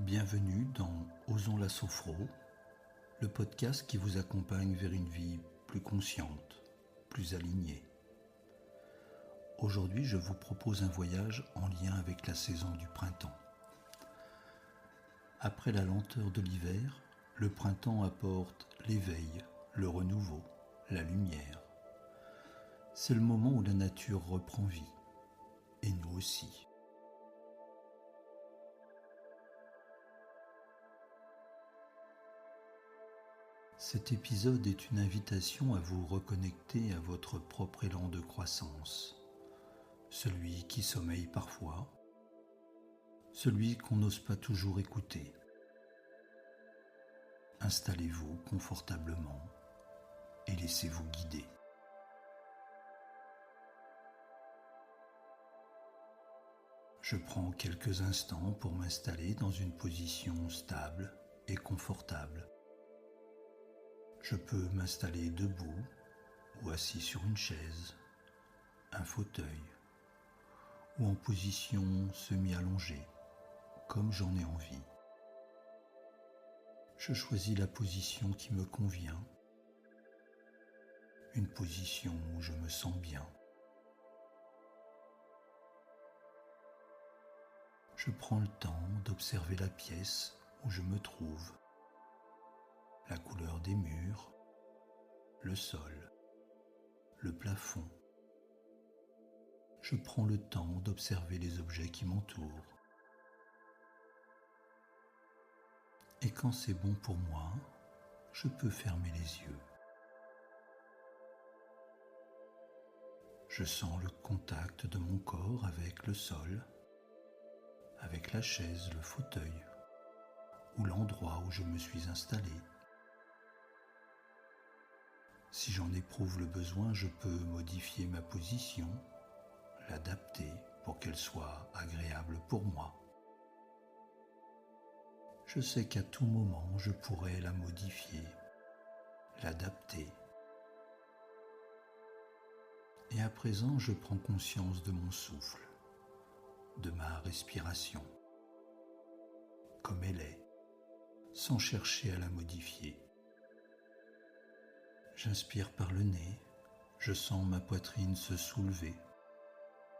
Bienvenue dans Osons la Sophro, le podcast qui vous accompagne vers une vie plus consciente, plus alignée. Aujourd'hui, je vous propose un voyage en lien avec la saison du printemps. Après la lenteur de l'hiver, le printemps apporte l'éveil, le renouveau, la lumière. C'est le moment où la nature reprend vie, et nous aussi. Cet épisode est une invitation à vous reconnecter à votre propre élan de croissance, celui qui sommeille parfois, celui qu'on n'ose pas toujours écouter. Installez-vous confortablement et laissez-vous guider. Je prends quelques instants pour m'installer dans une position stable et confortable. Je peux m'installer debout ou assis sur une chaise, un fauteuil ou en position semi-allongée, comme j'en ai envie. Je choisis la position qui me convient, une position où je me sens bien. Je prends le temps d'observer la pièce où je me trouve, la couleur des murs, le sol, le plafond. Je prends le temps d'observer les objets qui m'entourent. Et quand c'est bon pour moi, je peux fermer les yeux. Je sens le contact de mon corps avec le sol, avec la chaise, le fauteuil, ou l'endroit où je me suis installé. Si j'en éprouve le besoin, je peux modifier ma position, l'adapter pour qu'elle soit agréable pour moi. Je sais qu'à tout moment, je pourrais la modifier, l'adapter. Et à présent, je prends conscience de mon souffle, de ma respiration, comme elle est, sans chercher à la modifier. J'inspire par le nez, je sens ma poitrine se soulever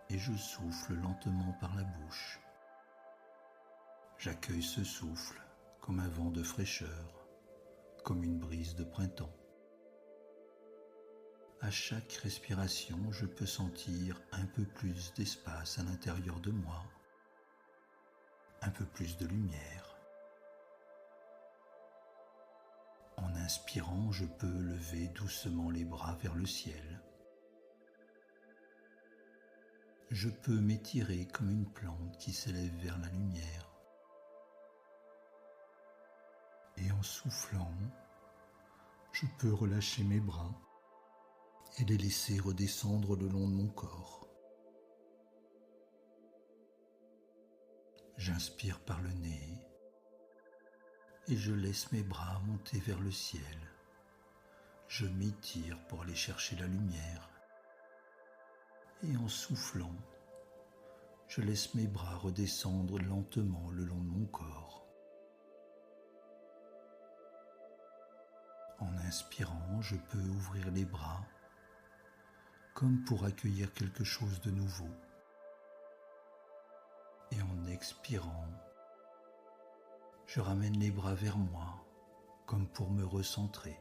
et je souffle lentement par la bouche. J'accueille ce souffle comme un vent de fraîcheur, comme une brise de printemps. À chaque respiration, je peux sentir un peu plus d'espace à l'intérieur de moi, un peu plus de lumière. En inspirant, je peux lever doucement les bras vers le ciel. Je peux m'étirer comme une plante qui s'élève vers la lumière. Et en soufflant, je peux relâcher mes bras et les laisser redescendre le long de mon corps. J'inspire par le nez et je laisse mes bras monter vers le ciel. Je m'étire pour aller chercher la lumière. Et en soufflant, je laisse mes bras redescendre lentement le long de mon corps. En inspirant, je peux ouvrir les bras comme pour accueillir quelque chose de nouveau. Et en expirant, je ramène les bras vers moi comme pour me recentrer.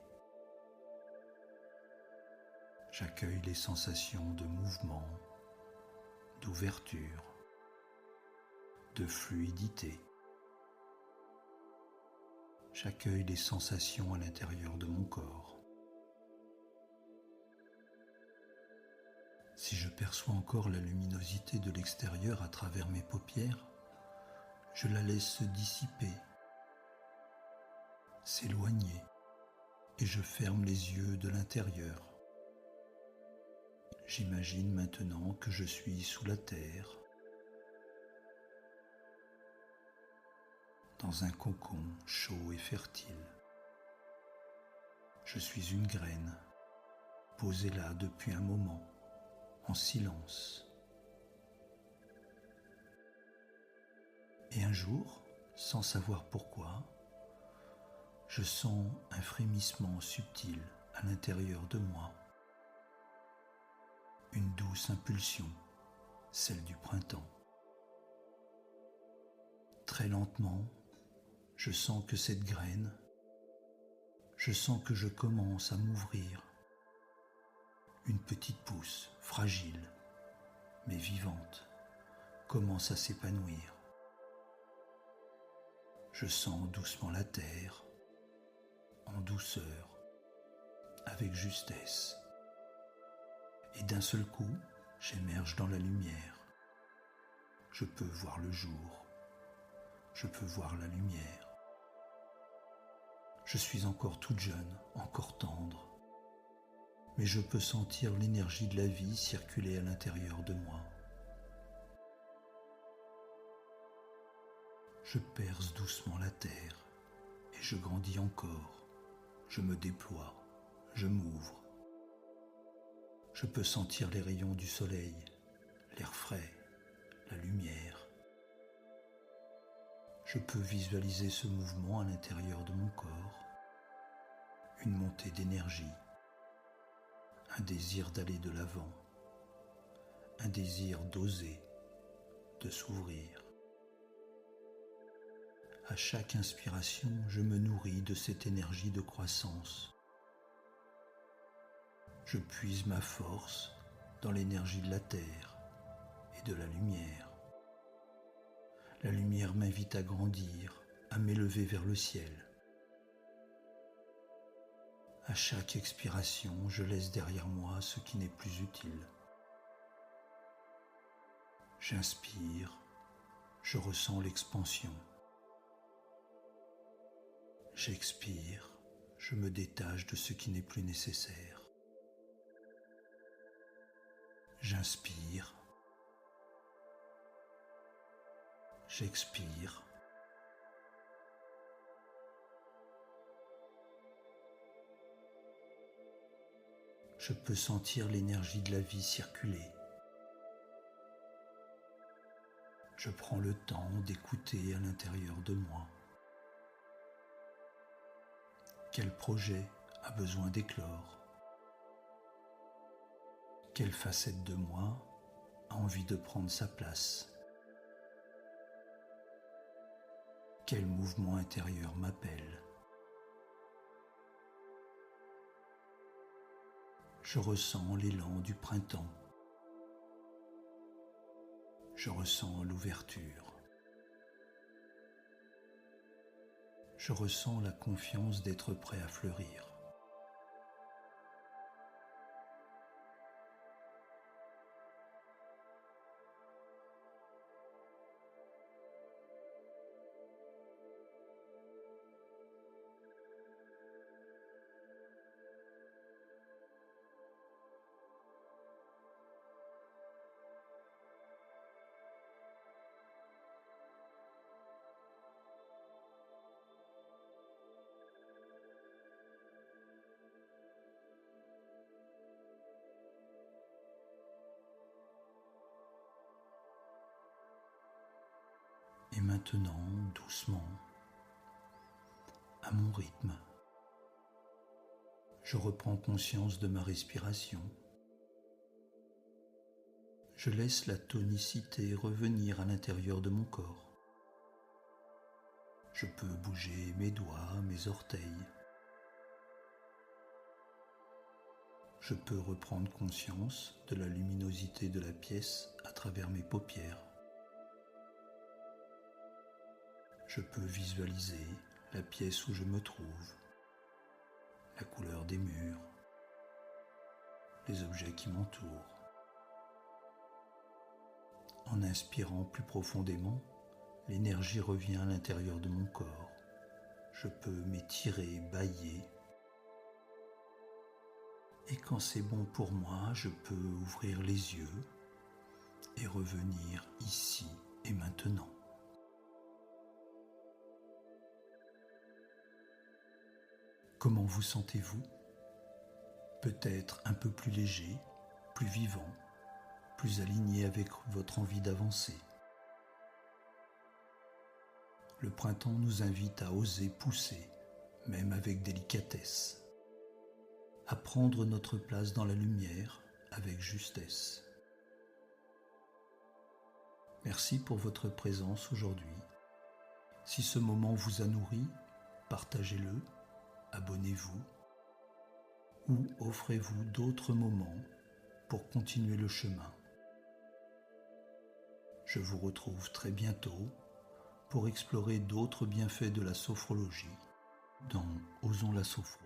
J'accueille les sensations de mouvement, d'ouverture, de fluidité. J'accueille les sensations à l'intérieur de mon corps. Si je perçois encore la luminosité de l'extérieur à travers mes paupières, je la laisse se dissiper, s'éloigner, et je ferme les yeux de l'intérieur. J'imagine maintenant que je suis sous la terre, dans un cocon chaud et fertile. Je suis une graine, posée là depuis un moment, en silence. Et un jour, sans savoir pourquoi, je sens un frémissement subtil à l'intérieur de moi, une douce impulsion, celle du printemps. Très lentement, je sens que cette graine, je sens que je commence à m'ouvrir. Une petite pousse, fragile, mais vivante, commence à s'épanouir. Je sens doucement la terre, en douceur, avec justesse. Et d'un seul coup, j'émerge dans la lumière. Je peux voir le jour. Je peux voir la lumière. Je suis encore toute jeune, encore tendre, mais je peux sentir l'énergie de la vie circuler à l'intérieur de moi. Je perce doucement la terre et je grandis encore. Je me déploie, je m'ouvre. Je peux sentir les rayons du soleil, l'air frais, la lumière. Je peux visualiser ce mouvement à l'intérieur de mon corps, une montée d'énergie, un désir d'aller de l'avant, un désir d'oser, de s'ouvrir. À chaque inspiration, je me nourris de cette énergie de croissance. Je puise ma force dans l'énergie de la terre et de la lumière. La lumière m'invite à grandir, à m'élever vers le ciel. À chaque expiration, je laisse derrière moi ce qui n'est plus utile. J'inspire, je ressens l'expansion. J'expire, je me détache de ce qui n'est plus nécessaire. J'inspire, j'expire. Je peux sentir l'énergie de la vie circuler. Je prends le temps d'écouter à l'intérieur de moi. Quel projet a besoin d'éclore? Quelle facette de moi a envie de prendre sa place? Quel mouvement intérieur m'appelle? Je ressens l'élan du printemps. Je ressens l'ouverture. Je ressens la confiance d'être prêt à fleurir. Et maintenant, doucement, à mon rythme, je reprends conscience de ma respiration. Je laisse la tonicité revenir à l'intérieur de mon corps. Je peux bouger mes doigts, mes orteils. Je peux reprendre conscience de la luminosité de la pièce à travers mes paupières. Je peux visualiser la pièce où je me trouve, la couleur des murs, les objets qui m'entourent. En inspirant plus profondément, l'énergie revient à l'intérieur de mon corps. Je peux m'étirer, bâiller. Et quand c'est bon pour moi, je peux ouvrir les yeux et revenir ici et maintenant. Comment vous sentez-vous? Peut-être un peu plus léger, plus vivant, plus aligné avec votre envie d'avancer. Le printemps nous invite à oser pousser, même avec délicatesse, à prendre notre place dans la lumière avec justesse. Merci pour votre présence aujourd'hui. Si ce moment vous a nourri, partagez-le, abonnez-vous ou offrez-vous d'autres moments pour continuer le chemin. Je vous retrouve très bientôt pour explorer d'autres bienfaits de la sophrologie dans Osons la sophro.